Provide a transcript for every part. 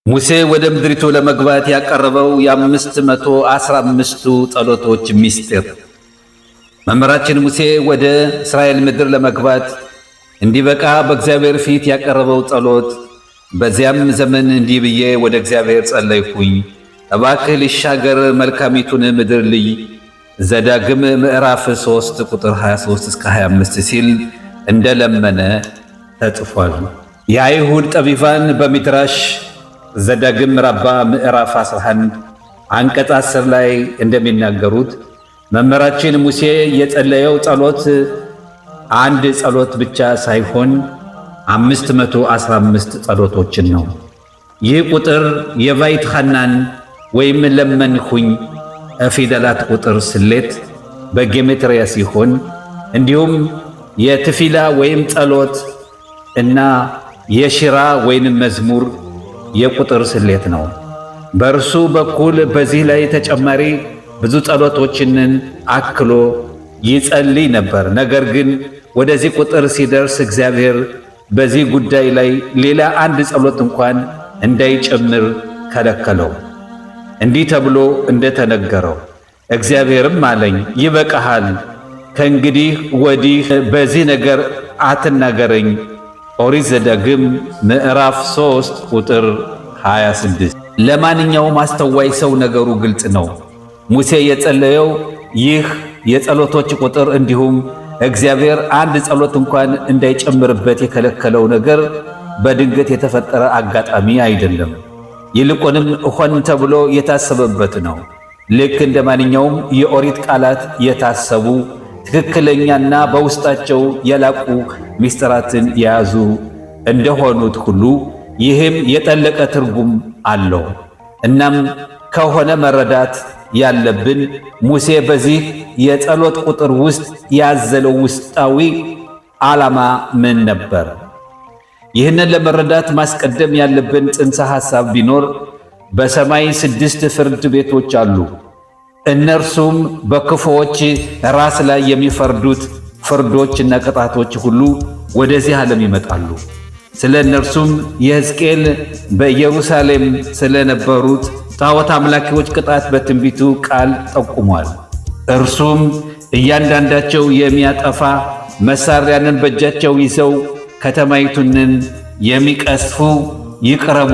ሙሴ ወደ ምድሪቱ ለመግባት ያቀረበው የ515ቱ ጸሎቶች ምስጢር። መምህራችን ሙሴ ወደ እስራኤል ምድር ለመግባት እንዲበቃ በእግዚአብሔር ፊት ያቀረበው ጸሎት፣ በዚያም ዘመን እንዲህ ብዬ ወደ እግዚአብሔር ጸለይኩኝ፣ እባክህ ልሻገር መልካሚቱን ምድር ልይ። ዘዳግም ምዕራፍ 3 ቁጥር 23 እስከ 25 ሲል እንደለመነ ተጽፏል። የአይሁድ ጠቢባን በሚድራሽ ዘዳግም ረባ ምዕራፍ 11 አንቀጽ 10 ላይ እንደሚናገሩት መምህራችን ሙሴ የጸለየው ጸሎት አንድ ጸሎት ብቻ ሳይሆን 515 ጸሎቶችን ነው። ይህ ቁጥር የቫይት ሐናን ወይም ለመንኩኝ ፊደላት ቁጥር ስሌት በጌሜትሪያ ሲሆን እንዲሁም የትፊላ ወይም ጸሎት እና የሽራ ወይም መዝሙር የቁጥር ስሌት ነው። በእርሱ በኩል በዚህ ላይ ተጨማሪ ብዙ ጸሎቶችን አክሎ ይጸልይ ነበር። ነገር ግን ወደዚህ ቁጥር ሲደርስ እግዚአብሔር በዚህ ጉዳይ ላይ ሌላ አንድ ጸሎት እንኳን እንዳይጨምር ከለከለው። እንዲህ ተብሎ እንደተነገረው እግዚአብሔርም አለኝ፣ ይበቃሃል፣ ከእንግዲህ ወዲህ በዚህ ነገር አትናገረኝ። ኦሪት ዘዳግም ምዕራፍ 3 ቁጥር 26። ለማንኛውም አስተዋይ ሰው ነገሩ ግልጽ ነው። ሙሴ የጸለየው ይህ የጸሎቶች ቁጥር እንዲሁም እግዚአብሔር አንድ ጸሎት እንኳን እንዳይጨምርበት የከለከለው ነገር በድንገት የተፈጠረ አጋጣሚ አይደለም። ይልቁንም ሆን ተብሎ የታሰበበት ነው። ልክ እንደ ማንኛውም የኦሪት ቃላት የታሰቡ ትክክለኛና በውስጣቸው የላቁ ምስጢራትን የያዙ እንደሆኑት ሁሉ ይህም የጠለቀ ትርጉም አለው። እናም ከሆነ መረዳት ያለብን ሙሴ በዚህ የጸሎት ቁጥር ውስጥ ያዘለው ውስጣዊ ዓላማ ምን ነበር? ይህንን ለመረዳት ማስቀደም ያለብን ጽንሰ ሐሳብ ቢኖር በሰማይ 6 ፍርድ ቤቶች አሉ። እነርሱም በክፉዎች ራስ ላይ የሚፈርዱት ፍርዶችና ቅጣቶች ሁሉ ወደዚህ ዓለም ይመጣሉ። ስለ እነርሱም የሕዝቅኤል በኢየሩሳሌም ስለነበሩት ጣዖት አምላኪዎች ቅጣት በትንቢቱ ቃል ጠቁሟል። እርሱም እያንዳንዳቸው የሚያጠፋ መሳሪያንን በእጃቸው ይዘው ከተማይቱንን የሚቀስፉ ይቅረቡ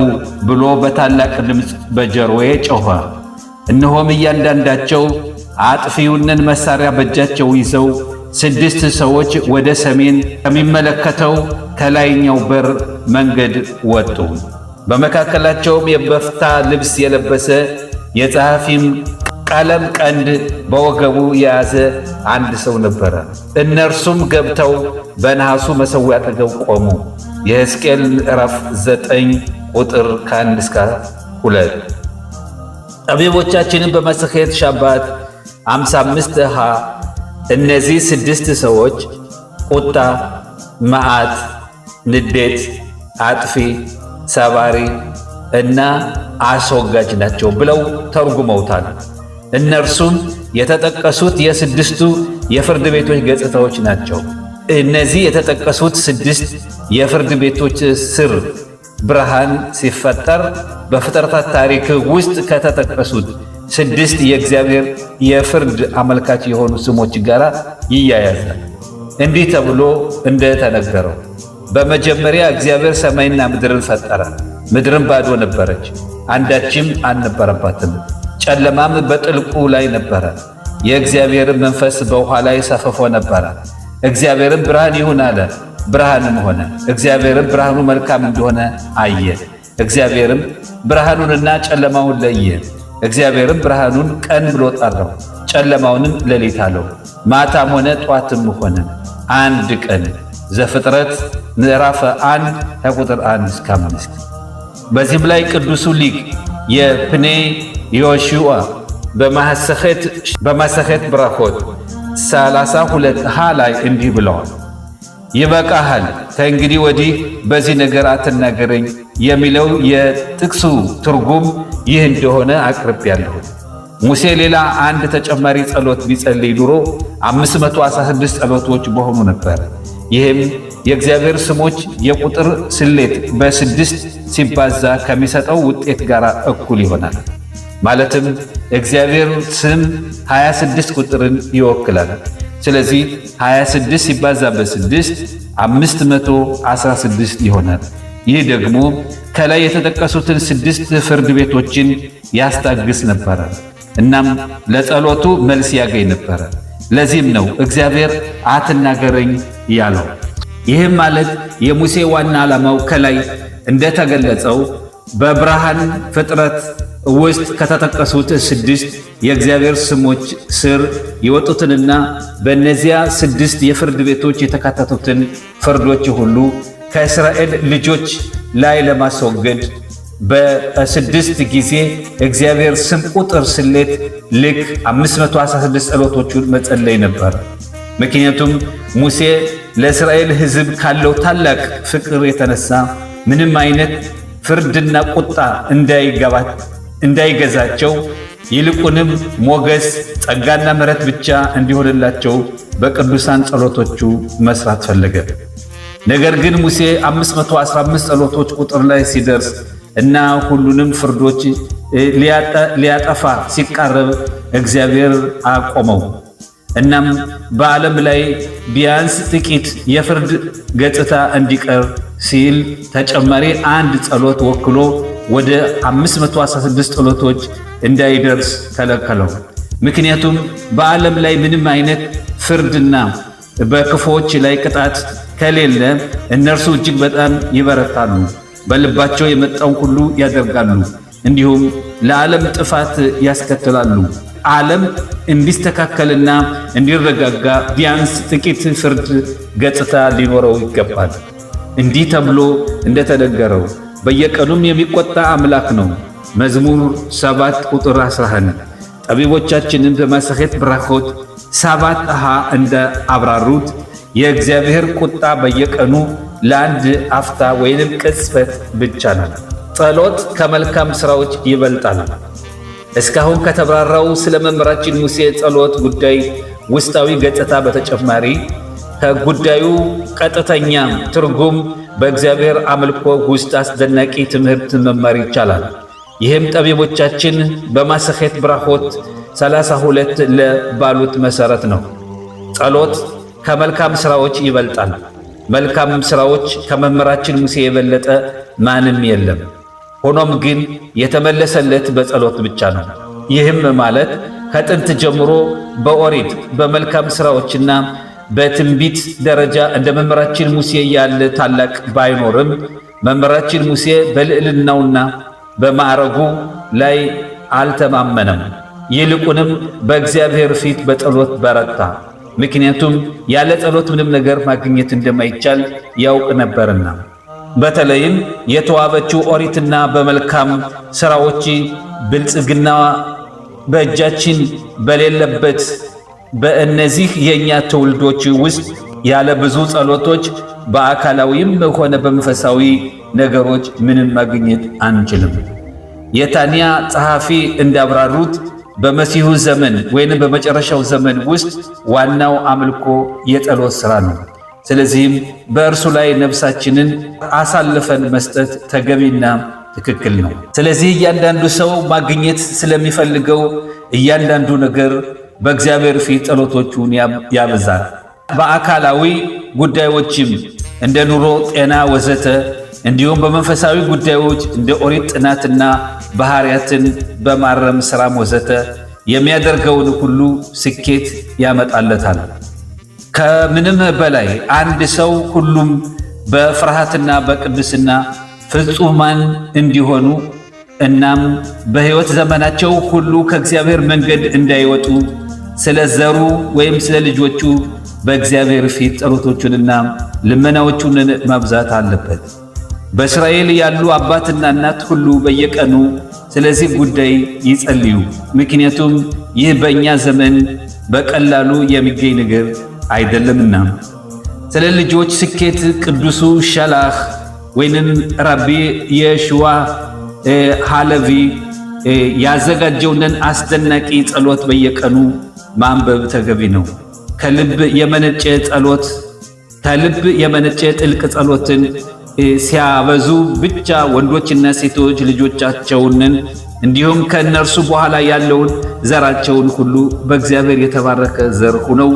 ብሎ በታላቅ ድምፅ በጆሮዬ ጮኸ። እነሆም እያንዳንዳቸው አጥፊውንን መሳሪያ በእጃቸው ይዘው 6 ሰዎች ወደ ሰሜን ከሚመለከተው ከላይኛው በር መንገድ ወጡ። በመካከላቸውም የበፍታ ልብስ የለበሰ የጸሐፊም ቀለም ቀንድ በወገቡ የያዘ አንድ ሰው ነበረ። እነርሱም ገብተው በነሐሱ መሠዊያ አጠገብ ቆሙ። የሕዝቅኤል ምዕራፍ 9 ቁጥር 1 እስከ 2። ጠቢቦቻችንን በመጽሔተ ሻባት 55 እነዚህ 6 ሰዎች ቁጣ፣ መዓት፣ ንዴት፣ አጥፊ፣ ሰባሪ እና አስወጋጅ ናቸው ብለው ተርጉመውታል። እነርሱም የተጠቀሱት የ6ቱ የፍርድ ቤቶች ገጽታዎች ናቸው። እነዚህ የተጠቀሱት 6 የፍርድ ቤቶች ስር ብርሃን ሲፈጠር በፍጥረታት ታሪክ ውስጥ ከተጠቀሱት 6 የእግዚአብሔር የፍርድ አመልካች የሆኑ ስሞች ጋር ይያያዛል። እንዲህ ተብሎ እንደተነገረው በመጀመሪያ እግዚአብሔር ሰማይና ምድርን ፈጠረ። ምድርን ባዶ ነበረች፣ አንዳችም አልነበረባትም። ጨለማም በጥልቁ ላይ ነበረ። የእግዚአብሔር መንፈስ በውኃ ላይ ሰፍፎ ነበረ። እግዚአብሔርም ብርሃን ይሁን አለ፣ ብርሃንም ሆነ። እግዚአብሔርም ብርሃኑ መልካም እንደሆነ አየ። እግዚአብሔርም ብርሃኑንና ጨለማውን ለየ። እግዚአብሔርም ብርሃኑን ቀን ብሎ ጠራው፣ ጨለማውንም ሌሊት አለው። ማታም ሆነ ጧትም ሆነ አንድ ቀን። ዘፍጥረት ምዕራፍ 1 ከቁጥር 1 እስከ 5። በዚህም ላይ ቅዱሱ ሊቅ የፕኔ ዮሹዋ በማሰኸት ብራኾት 32 ላይ እንዲህ ብለዋል፣ ይበቃሃል፣ ከእንግዲህ ወዲህ በዚህ ነገር አትናገረኝ የሚለው የጥቅሱ ትርጉም ይህ እንደሆነ አቅርቤያለሁ። ሙሴ ሌላ አንድ ተጨማሪ ጸሎት ቢጸልይ ኑሮ 516 ጸሎቶች በሆኑ ነበር። ይህም የእግዚአብሔር ስሞች የቁጥር ስሌት በ6 ሲባዛ ከሚሰጠው ውጤት ጋር እኩል ይሆናል። ማለትም እግዚአብሔር ስም 26 ቁጥርን ይወክላል። ስለዚህ 26 ሲባዛ በ6 516 ይሆናል። ይህ ደግሞ ከላይ የተጠቀሱትን 6 ፍርድ ቤቶችን ያስታግስ ነበረ። እናም ለጸሎቱ መልስ ያገኝ ነበረ። ለዚህም ነው እግዚአብሔር አትናገረኝ ያለው። ይህም ማለት የሙሴ ዋና ዓላማው ከላይ እንደተገለጸው በብርሃን ፍጥረት ውስጥ ከተጠቀሱት 6 የእግዚአብሔር ስሞች ስር የወጡትንና በእነዚያ 6 የፍርድ ቤቶች የተካተቱትን ፍርዶች ሁሉ ከእስራኤል ልጆች ላይ ለማስወገድ በ6 ጊዜ እግዚአብሔር ስም ቁጥር ስሌት ልክ 516 ጸሎቶቹን መጸለይ ነበር። ምክንያቱም ሙሴ ለእስራኤል ሕዝብ ካለው ታላቅ ፍቅር የተነሳ ምንም አይነት ፍርድና ቁጣ እንዳይገዛቸው ይልቁንም ሞገስ፣ ጸጋና ምሕረት ብቻ እንዲሆንላቸው በቅዱሳን ጸሎቶቹ መስራት ፈለገ። ነገር ግን ሙሴ 515 ጸሎቶች ቁጥር ላይ ሲደርስ እና ሁሉንም ፍርዶች ሊያጠፋ ሲቃረብ እግዚአብሔር አቆመው። እናም በዓለም ላይ ቢያንስ ጥቂት የፍርድ ገጽታ እንዲቀር ሲል ተጨማሪ አንድ ጸሎት ወክሎ ወደ 516 ጸሎቶች እንዳይደርስ ከለከለው። ምክንያቱም በዓለም ላይ ምንም አይነት ፍርድና በክፉዎች ላይ ቅጣት ከሌለ እነርሱ እጅግ በጣም ይበረታሉ፣ በልባቸው የመጣውን ሁሉ ያደርጋሉ፣ እንዲሁም ለዓለም ጥፋት ያስከትላሉ። ዓለም እንዲስተካከልና እንዲረጋጋ ቢያንስ ጥቂት ፍርድ ገጽታ ሊኖረው ይገባል። እንዲህ ተብሎ እንደተነገረው በየቀኑም የሚቆጣ አምላክ ነው። መዝሙር 7 ቁጥር 11። ጠቢቦቻችንን በማሰኼት ብራኾት 7 እንደ አብራሩት የእግዚአብሔር ቁጣ በየቀኑ ለአንድ አፍታ ወይንም ቅጽበት ብቻ ነው። ጸሎት ከመልካም ሥራዎች ይበልጣል። እስካሁን ከተብራራው ስለ መምህራችን ሙሴ ጸሎት ጉዳይ ውስጣዊ ገጽታ በተጨማሪ ከጉዳዩ ቀጥተኛ ትርጉም በእግዚአብሔር አምልኮ ውስጥ አስደናቂ ትምህርት መማር ይቻላል። ይህም ጠቢቦቻችን በማሰኼት ብራኾት 32 ለባሉት መሠረት ነው። ጸሎት ከመልካም ሥራዎች ይበልጣል። መልካም ሥራዎች ከመምህራችን ሙሴ የበለጠ ማንም የለም። ሆኖም ግን የተመለሰለት በጸሎት ብቻ ነው። ይህም ማለት ከጥንት ጀምሮ በኦሪት በመልካም ሥራዎችና በትንቢት ደረጃ እንደ መምህራችን ሙሴ ያለ ታላቅ ባይኖርም መምህራችን ሙሴ በልዕልናውና በማዕረጉ ላይ አልተማመነም። ይልቁንም በእግዚአብሔር ፊት በጸሎት በረታ። ምክንያቱም ያለ ጸሎት ምንም ነገር ማግኘት እንደማይቻል ያውቅ ነበርና። በተለይም የተዋበችው ኦሪትና በመልካም ሥራዎች ብልጽግና በእጃችን በሌለበት በእነዚህ የእኛ ትውልዶች ውስጥ ያለ ብዙ ጸሎቶች በአካላዊም ሆነ በመንፈሳዊ ነገሮች ምንም ማግኘት አንችልም። የታንያ ጸሐፊ እንዳብራሩት በመሲሁ ዘመን ወይንም በመጨረሻው ዘመን ውስጥ ዋናው አምልኮ የጸሎት ሥራ ነው። ስለዚህም በእርሱ ላይ ነፍሳችንን አሳልፈን መስጠት ተገቢና ትክክል ነው። ስለዚህ እያንዳንዱ ሰው ማግኘት ስለሚፈልገው እያንዳንዱ ነገር በእግዚአብሔር ፊት ጸሎቶቹን ያበዛል። በአካላዊ ጉዳዮችም እንደ ኑሮ፣ ጤና ወዘተ እንዲሁም በመንፈሳዊ ጉዳዮች እንደ ኦሪት ጥናትና ባህሪያትን በማረም ሥራም ወዘተ የሚያደርገውን ሁሉ ስኬት ያመጣለታል። ከምንም በላይ አንድ ሰው ሁሉም በፍርሃትና በቅድስና ፍጹማን እንዲሆኑ እናም በሕይወት ዘመናቸው ሁሉ ከእግዚአብሔር መንገድ እንዳይወጡ ስለ ዘሩ ወይም ስለ ልጆቹ በእግዚአብሔር ፊት ጸሎቶቹንና ልመናዎቹን ማብዛት አለበት። በእስራኤል ያሉ አባትና እናት ሁሉ በየቀኑ ስለዚህ ጉዳይ ይጸልዩ። ምክንያቱም ይህ በእኛ ዘመን በቀላሉ የሚገኝ ነገር አይደለምና። ስለ ልጆች ስኬት ቅዱሱ ሻላህ ወይንም ራቢ የሽዋ ሃለቪ ያዘጋጀውን አስደናቂ ጸሎት በየቀኑ ማንበብ ተገቢ ነው። ከልብ የመነጨ ጸሎት ከልብ የመነጨ ጥልቅ ጸሎትን ሲያበዙ ብቻ ወንዶችና ሴቶች ልጆቻቸውን እንዲሁም ከእነርሱ በኋላ ያለውን ዘራቸውን ሁሉ በእግዚአብሔር የተባረከ ዘር ሆነው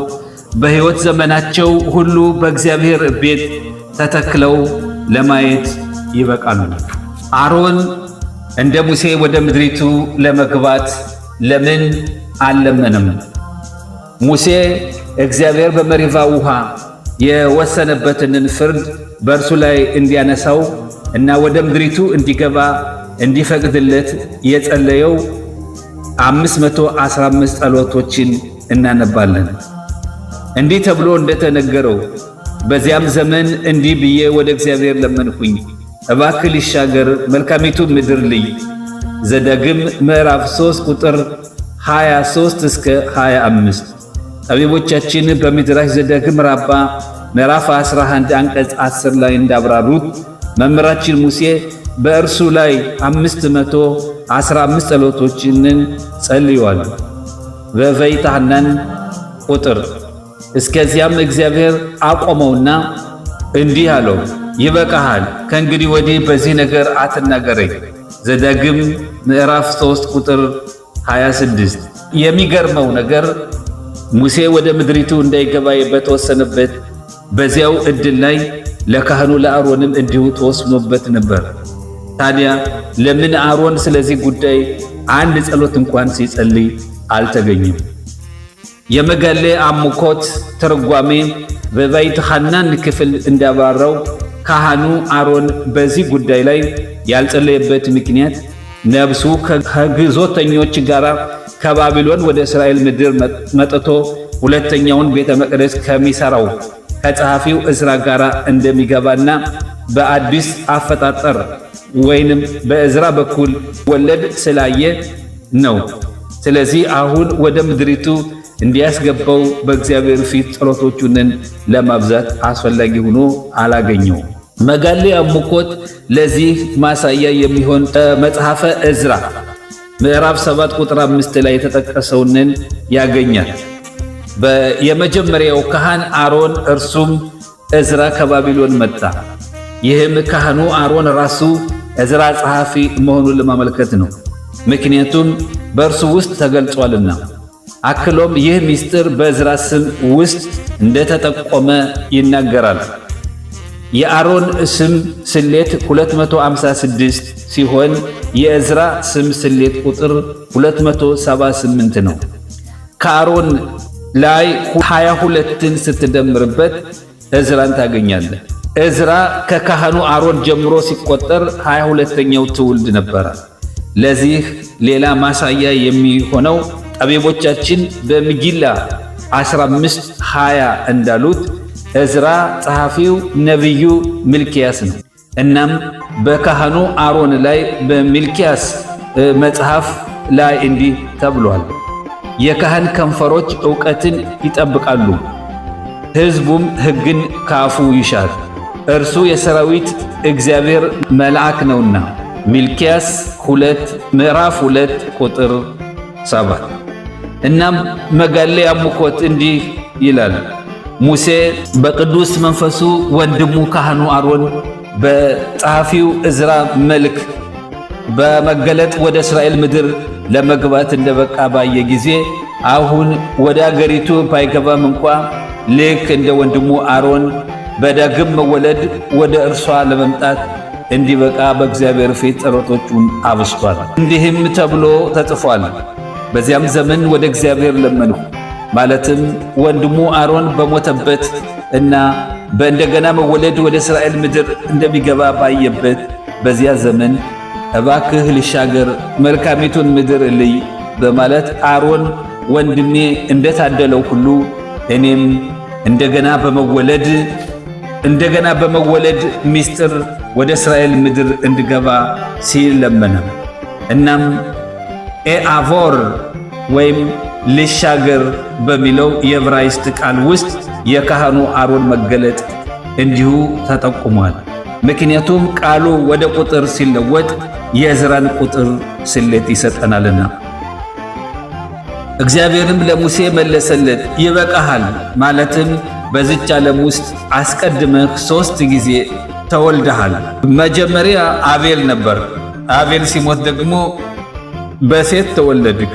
በሕይወት ዘመናቸው ሁሉ በእግዚአብሔር ቤት ተተክለው ለማየት ይበቃሉ። አሮን እንደ ሙሴ ወደ ምድሪቱ ለመግባት ለምን አልለመነም? ሙሴ እግዚአብሔር በመሪባ ውሃ የወሰነበትን ፍርድ በእርሱ ላይ እንዲያነሳው እና ወደ ምድሪቱ እንዲገባ እንዲፈቅድለት የጸለየው 515 ጸሎቶችን እናነባለን። እንዲህ ተብሎ እንደተነገረው በዚያም ዘመን እንዲህ ብዬ ወደ እግዚአብሔር ለመንኩኝ፣ እባክህ ልሻገር መልካሚቱ ምድር ልይ። ዘዳግም ምዕራፍ 3 ቁጥር 23 እስከ 25። ጠቢቦቻችን በሚድራሽ ዘዳግም ራባ ምዕራፍ 11 አንቀጽ 10 ላይ እንዳብራሩት መምህራችን ሙሴ በእርሱ ላይ 515 ጸሎቶችን ጸልዩዋል በበይታህናን ቁጥር። እስከዚያም እግዚአብሔር አቆመውና እንዲህ አለው፣ ይበቃሃል፣ ከእንግዲህ ወዲህ በዚህ ነገር አትናገረኝ። ዘዳግም ምዕራፍ 3 ቁጥር 26። የሚገርመው ነገር ሙሴ ወደ ምድሪቱ እንዳይገባ በተወሰነበት በዚያው ዕድል ላይ ለካህኑ ለአሮንም እንዲሁ ተወስኖበት ነበር። ታዲያ ለምን አሮን ስለዚህ ጉዳይ አንድ ጸሎት እንኳን ሲጸልይ አልተገኘም? የመጋሌ አሙኮት ትርጓሜ በበይትሐናን ክፍል እንዳብራራው ካህኑ አሮን በዚህ ጉዳይ ላይ ያልጸለየበት ምክንያት ነፍሱ ከግዞተኞች ጋር ከባቢሎን ወደ እስራኤል ምድር መጥቶ ሁለተኛውን ቤተ መቅደስ ከሚሰራው ከጸሐፊው ዕዝራ ጋር እንደሚገባና በአዲስ አፈጣጠር ወይንም በዕዝራ በኩል ወለድ ስላየ ነው። ስለዚህ አሁን ወደ ምድሪቱ እንዲያስገባው በእግዚአብሔር ፊት ጸሎቶቹን ለማብዛት አስፈላጊ ሆኖ አላገኘው። መጋሌ አሙኮት ለዚህ ማሳያ የሚሆን መጽሐፈ ዕዝራ ምዕራፍ 7 ቁጥር 5 ላይ የተጠቀሰውን ያገኛል። የመጀመሪያው ካህን አሮን እርሱም ዕዝራ ከባቢሎን መጣ። ይህም ካህኑ አሮን ራሱ ዕዝራ ጸሐፊ መሆኑን ለማመልከት ነው፣ ምክንያቱም በእርሱ ውስጥ ተገልጿልና። አክሎም ይህ ምስጢር በዕዝራ ስም ውስጥ እንደተጠቆመ ይናገራል። የአሮን ስም ስሌት 256 ሲሆን የዕዝራ ስም ስሌት ቁጥር 278 ነው። ከአሮን ላይ 22ን ስትደምርበት ዕዝራን ታገኛለህ። ዕዝራ ከካህኑ አሮን ጀምሮ ሲቆጠር 22ኛው ትውልድ ነበረ። ለዚህ ሌላ ማሳያ የሚሆነው ጠቢቦቻችን በምጊላ 15:20 እንዳሉት ዕዝራ ጸሐፊው ነቢዩ ሚልክያስ ነው። እናም በካህኑ አሮን ላይ በሚልክያስ መጽሐፍ ላይ እንዲህ ተብሏል፣ የካህን ከንፈሮች ዕውቀትን ይጠብቃሉ፣ ሕዝቡም ሕግን ካፉ ይሻል፣ እርሱ የሰራዊት እግዚአብሔር መልአክ ነውና። ሚልክያስ 2 ምዕራፍ 2 ቁጥር 7። እናም መጋሌ አሙኮት እንዲህ ይላል፣ ሙሴ በቅዱስ መንፈሱ ወንድሙ ካህኑ አሮን በጸሐፊው ዕዝራ መልክ በመገለጥ ወደ እስራኤል ምድር ለመግባት እንደበቃ ባየ ጊዜ አሁን ወደ አገሪቱ ባይገባም እንኳ ልክ እንደ ወንድሙ አሮን በዳግም መወለድ ወደ እርሷ ለመምጣት እንዲበቃ በእግዚአብሔር ፊት ጸሎቶቹን አብስቷል። እንዲህም ተብሎ ተጽፏል፣ በዚያም ዘመን ወደ እግዚአብሔር ለመንሁ፣ ማለትም ወንድሙ አሮን በሞተበት እና በእንደገና መወለድ ወደ እስራኤል ምድር እንደሚገባ ባየበት በዚያ ዘመን እባክህ ልሻገር መልካሚቱን ምድር ልይ በማለት አሮን ወንድሜ እንደታደለው ሁሉ እኔም እንደገና በመወለድ ምስጢር ወደ እስራኤል ምድር እንድገባ ሲል ለመነ። እናም ኤአቮር ወይም ልሻገር በሚለው የዕብራይስጥ ቃል ውስጥ የካህኑ አሮን መገለጥ እንዲሁ ተጠቁሟል። ምክንያቱም ቃሉ ወደ ቁጥር ሲለወጥ የዕዝራን ቁጥር ስሌት ይሰጠናልና። እግዚአብሔርም ለሙሴ መለሰለት፣ ይበቃሃል፣ ማለትም በዚች ዓለም ውስጥ አስቀድመህ 3 ጊዜ ተወልደሃል። መጀመሪያ አቤል ነበር። አቤል ሲሞት ደግሞ በሴት ተወለድክ።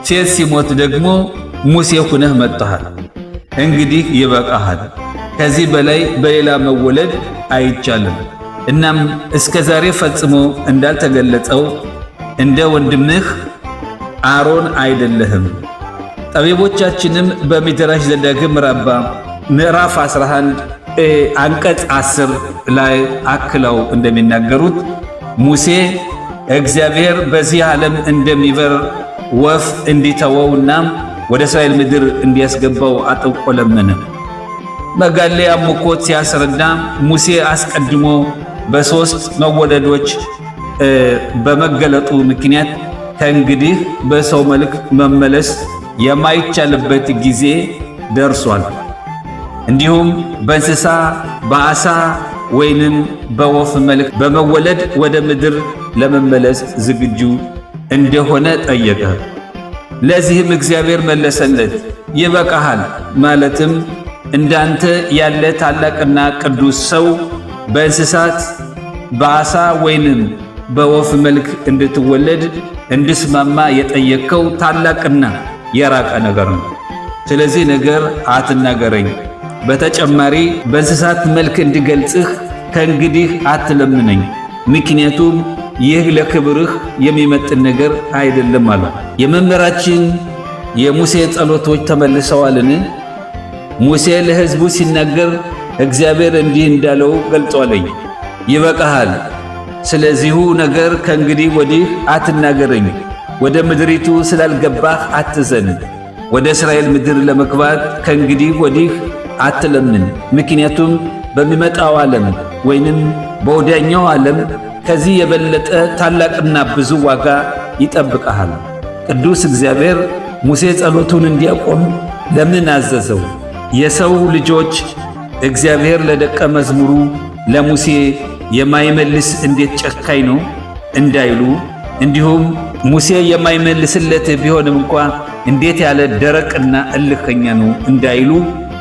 ሴት ሲሞት ደግሞ ሙሴ ሁነህ መጥተሃል። እንግዲህ ይበቃሃል። ከዚህ በላይ በሌላ መወለድ አይቻልም። እናም እስከ ዛሬ ፈጽሞ እንዳልተገለጸው እንደ ወንድምህ አሮን አይደለህም። ጠቢቦቻችንም በሚድራሽ ዘዳግም ራባ ምዕራፍ 11 አንቀጽ 10 ላይ አክለው እንደሚናገሩት ሙሴ እግዚአብሔር በዚህ ዓለም እንደሚበር ወፍ እንዲተወውና ወደ እስራኤል ምድር እንዲያስገባው አጥብቆ ለመነ። መጋሌ አሙኮት ሲያስረዳ ሙሴ አስቀድሞ በ3 መወለዶች በመገለጡ ምክንያት ከእንግዲህ በሰው መልክ መመለስ የማይቻልበት ጊዜ ደርሷል። እንዲሁም በእንስሳ በአሳ ወይንም በወፍ መልክ በመወለድ ወደ ምድር ለመመለስ ዝግጁ እንደሆነ ጠየቀ። ለዚህም እግዚአብሔር መለሰለት፣ ይበቃሃል። ማለትም እንዳንተ ያለ ታላቅና ቅዱስ ሰው በእንስሳት በአሳ ወይንም በወፍ መልክ እንድትወለድ እንድስማማ የጠየቀው ታላቅና የራቀ ነገር ነው። ስለዚህ ነገር አትናገረኝ። በተጨማሪ በእንስሳት መልክ እንዲገልጽህ ከእንግዲህ አትለምነኝ፣ ምክንያቱም ይህ ለክብርህ የሚመጥን ነገር አይደለም አለ። የመምህራችን የሙሴ ጸሎቶች ተመልሰዋልን? ሙሴ ለሕዝቡ ሲናገር እግዚአብሔር እንዲህ እንዳለው ገልጿለኝ፣ ይበቃሃል። ስለዚሁ ነገር ከእንግዲህ ወዲህ አትናገረኝ። ወደ ምድሪቱ ስላልገባህ አትዘን። ወደ እስራኤል ምድር ለመግባት ከእንግዲህ ወዲህ አትለምን፣ ምክንያቱም በሚመጣው ዓለም ወይንም በወዲያኛው ዓለም ከዚህ የበለጠ ታላቅና ብዙ ዋጋ ይጠብቀሃል። ቅዱስ እግዚአብሔር ሙሴ ጸሎቱን እንዲያቆም ለምን አዘዘው? የሰው ልጆች እግዚአብሔር ለደቀ መዝሙሩ ለሙሴ የማይመልስ እንዴት ጨካኝ ነው እንዳይሉ፣ እንዲሁም ሙሴ የማይመልስለት ቢሆንም እንኳ እንዴት ያለ ደረቅና እልከኛ ነው እንዳይሉ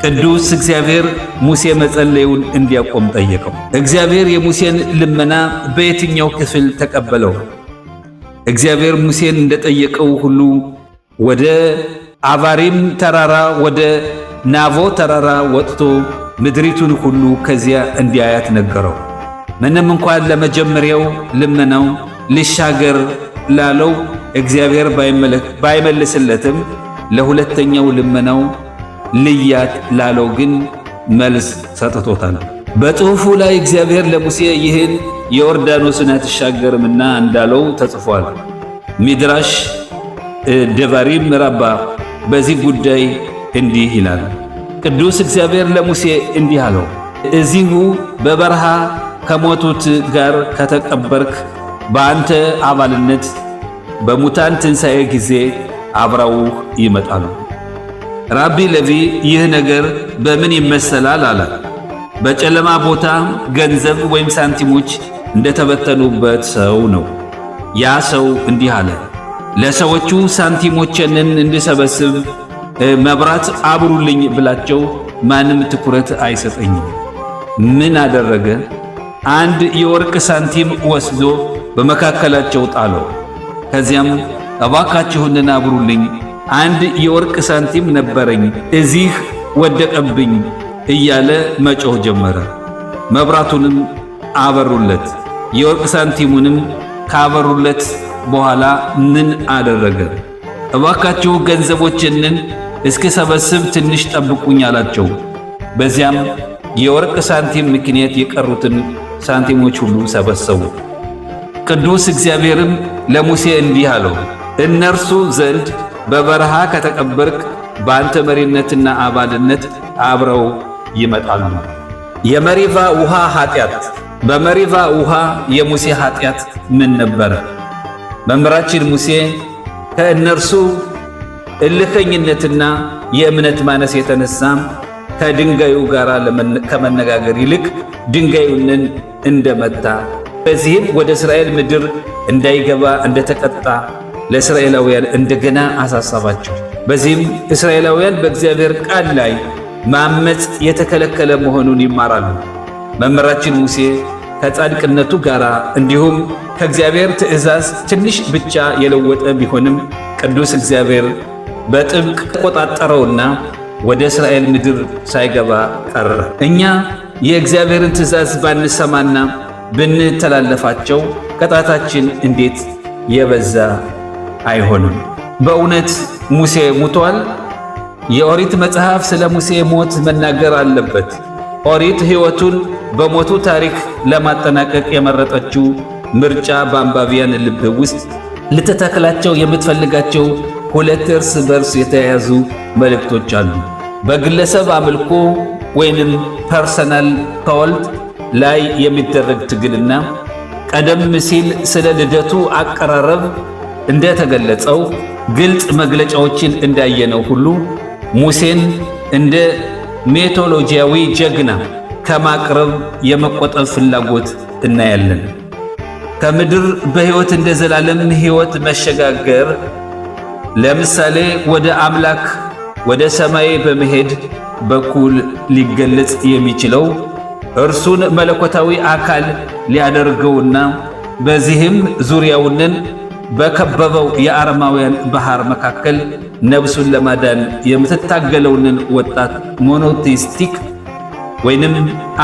ቅዱስ እግዚአብሔር ሙሴ መጸለዩን እንዲያቆም ጠየቀው። እግዚአብሔር የሙሴን ልመና በየትኛው ክፍል ተቀበለው? እግዚአብሔር ሙሴን እንደጠየቀው ሁሉ ወደ አባሪም ተራራ ወደ ናቮ ተራራ ወጥቶ ምድሪቱን ሁሉ ከዚያ እንዲያያት ነገረው። ምንም እንኳን ለመጀመሪያው ልመናው ልሻገር ላለው እግዚአብሔር ባይመልስለትም ለሁለተኛው ልመናው ልያት ላለው ግን መልስ ሰጥቶታል። በጽሑፉ ላይ እግዚአብሔር ለሙሴ ይህን የዮርዳኖስን አትሻገርምና እንዳለው ተጽፏል። ሚድራሽ ደቫሪም ራባ በዚህ ጉዳይ እንዲህ ይላል። ቅዱስ እግዚአብሔር ለሙሴ እንዲህ አለው፣ እዚሁ በበረሃ ከሞቱት ጋር ከተቀበርክ በአንተ አባልነት በሙታን ትንሣኤ ጊዜ አብረው ይመጣሉ። ራቢ ለቪ ይህ ነገር በምን ይመሰላል አለ። በጨለማ ቦታ ገንዘብ ወይም ሳንቲሞች እንደተበተኑበት ሰው ነው። ያ ሰው እንዲህ አለ፣ ለሰዎቹ ሳንቲሞችንን እንድሰበስብ መብራት አብሩልኝ ብላቸው ማንም ትኩረት አይሰጠኝም። ምን አደረገ? አንድ የወርቅ ሳንቲም ወስዶ በመካከላቸው ጣለው። ከዚያም እባካችሁንን አብሩልኝ፣ አንድ የወርቅ ሳንቲም ነበረኝ፣ እዚህ ወደቀብኝ እያለ መጮህ ጀመረ። መብራቱንም አበሩለት። የወርቅ ሳንቲሙንም ካበሩለት በኋላ ምን አደረገ? እባካችሁ ገንዘቦችንን እስክሰበስብ ትንሽ ጠብቁኝ አላቸው። በዚያም የወርቅ ሳንቲም ምክንያት የቀሩትን ሳንቲሞች ሁሉ ሰበሰቡ። ቅዱስ እግዚአብሔርም ለሙሴ እንዲህ አለው፣ እነርሱ ዘንድ በበረሃ ከተቀበርክ በአንተ መሪነትና አባልነት አብረው ይመጣሉ። የመሪቫ ውሃ ኃጢአት። በመሪቫ ውሃ የሙሴ ኃጢአት ምን ነበረ? መምህራችን ሙሴ ከእነርሱ እልከኝነትና የእምነት ማነስ የተነሳ ከድንጋዩ ጋር ከመነጋገር ይልቅ ድንጋዩንን እንደመታ፣ በዚህም ወደ እስራኤል ምድር እንዳይገባ እንደተቀጣ ለእስራኤላውያን እንደገና አሳሰባቸው። በዚህም እስራኤላውያን በእግዚአብሔር ቃል ላይ ማመጽ የተከለከለ መሆኑን ይማራሉ። መምህራችን ሙሴ ከጻድቅነቱ ጋር እንዲሁም ከእግዚአብሔር ትእዛዝ ትንሽ ብቻ የለወጠ ቢሆንም ቅዱስ እግዚአብሔር በጥብቅ ተቆጣጠረውና ወደ እስራኤል ምድር ሳይገባ ቀረ። እኛ የእግዚአብሔርን ትእዛዝ ባንሰማና ብንተላለፋቸው ቅጣታችን እንዴት የበዛ አይሆንም? በእውነት ሙሴ ሙቷል? የኦሪት መጽሐፍ ስለ ሙሴ ሞት መናገር አለበት። ኦሪት ሕይወቱን በሞቱ ታሪክ ለማጠናቀቅ የመረጠችው ምርጫ በአንባቢያን ልብ ውስጥ ልትተክላቸው የምትፈልጋቸው ሁለት እርስ በርስ የተያያዙ መልእክቶች አሉ። በግለሰብ አምልኮ ወይንም ፐርሰናል ኮልት ላይ የሚደረግ ትግልና ቀደም ሲል ስለ ልደቱ አቀራረብ እንደተገለጸው ግልጽ መግለጫዎችን እንዳየነው ሁሉ ሙሴን እንደ ሜቶሎጂያዊ ጀግና ከማቅረብ የመቆጠብ ፍላጎት እናያለን። ከምድር በሕይወት እንደ ዘላለም ሕይወት መሸጋገር ለምሳሌ ወደ አምላክ ወደ ሰማይ በመሄድ በኩል ሊገለጽ የሚችለው እርሱን መለኮታዊ አካል ሊያደርገውና በዚህም ዙሪያውንን በከበበው የአረማውያን ባህር መካከል ነፍሱን ለማዳን የምትታገለውን ወጣት ሞኖቴስቲክ ወይንም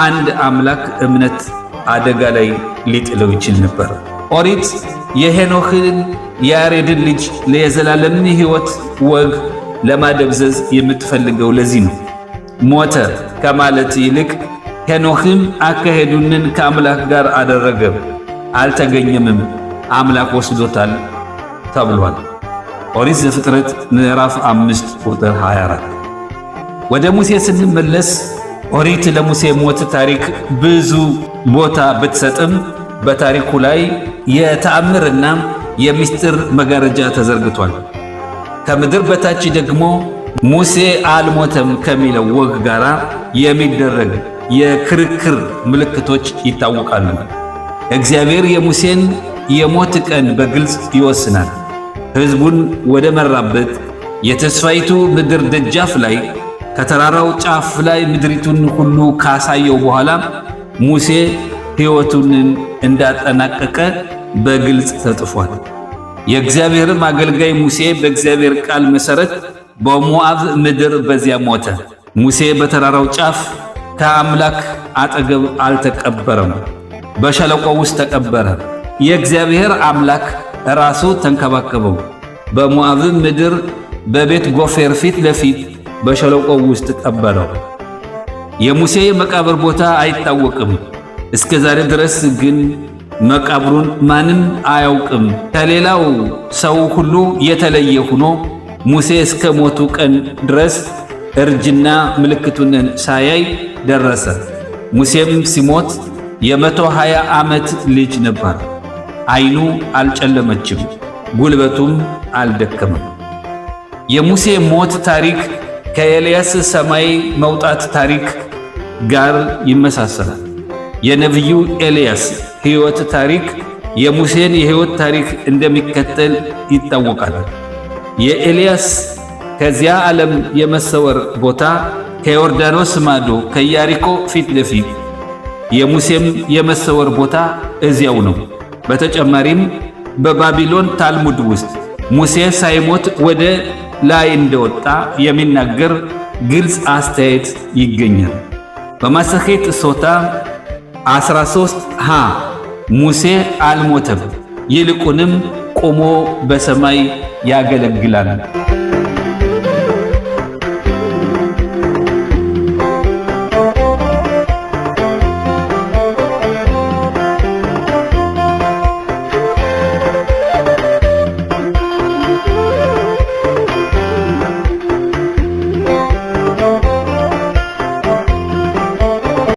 አንድ አምላክ እምነት አደጋ ላይ ሊጥለው ይችል ነበር። ኦሪት የሄኖክን የያሬድን ልጅ ለዘላለም ሕይወት ወግ ለማደብዘዝ የምትፈልገው ለዚህ ነው። ሞተ ከማለት ይልቅ ሄኖክም አካሄዱንን ከአምላክ ጋር አደረገ፣ አልተገኘምም፣ አምላክ ወስዶታል ተብሏል። ኦሪት ዘፍጥረት ምዕራፍ 5 ቁጥር 24። ወደ ሙሴ ስንመለስ ኦሪት ለሙሴ ሞት ታሪክ ብዙ ቦታ ብትሰጥም በታሪኩ ላይ የተአምርና የምስጢር መጋረጃ ተዘርግቷል። ከምድር በታች ደግሞ ሙሴ አልሞተም ከሚለው ወግ ጋር የሚደረግ የክርክር ምልክቶች ይታወቃሉ። እግዚአብሔር የሙሴን የሞት ቀን በግልጽ ይወስናል። ሕዝቡን ወደ መራበት የተስፋይቱ ምድር ደጃፍ ላይ ከተራራው ጫፍ ላይ ምድሪቱን ሁሉ ካሳየው በኋላ ሙሴ ሕይወቱን እንዳጠናቀቀ በግልጽ ተጽፏል። የእግዚአብሔርም አገልጋይ ሙሴ በእግዚአብሔር ቃል መሠረት በሞዓብ ምድር በዚያ ሞተ። ሙሴ በተራራው ጫፍ ከአምላክ አጠገብ አልተቀበረም፣ በሸለቆ ውስጥ ተቀበረ። የእግዚአብሔር አምላክ ራሱ ተንከባከበው። በሞዓብ ምድር በቤት ጎፌር ፊት ለፊት በሸለቆው ውስጥ ቀበረው። የሙሴ መቃብር ቦታ አይታወቅም። እስከ ዛሬ ድረስ ግን መቃብሩን ማንም አያውቅም። ከሌላው ሰው ሁሉ የተለየ ሆኖ ሙሴ እስከ ሞቱ ቀን ድረስ እርጅና ምልክቱን ሳያይ ደረሰ። ሙሴም ሲሞት የ120 ዓመት ልጅ ነበር። ዓይኑ አልጨለመችም፣ ጉልበቱም አልደከመም። የሙሴ ሞት ታሪክ ከኤልያስ ሰማይ መውጣት ታሪክ ጋር ይመሳሰላል። የነቢዩ ኤልያስ ሕይወት ታሪክ የሙሴን የሕይወት ታሪክ እንደሚከተል ይታወቃል። የኤልያስ ከዚያ ዓለም የመሰወር ቦታ ከዮርዳኖስ ማዶ ከኢያሪኮ ፊት ለፊት፣ የሙሴም የመሰወር ቦታ እዚያው ነው። በተጨማሪም በባቢሎን ታልሙድ ውስጥ ሙሴ ሳይሞት ወደ ላይ እንደወጣ የሚናገር ግልጽ አስተያየት ይገኛል። በማሰኼት ሶታ 13 ሙሴ አልሞተም፣ ይልቁንም ቆሞ በሰማይ ያገለግላል።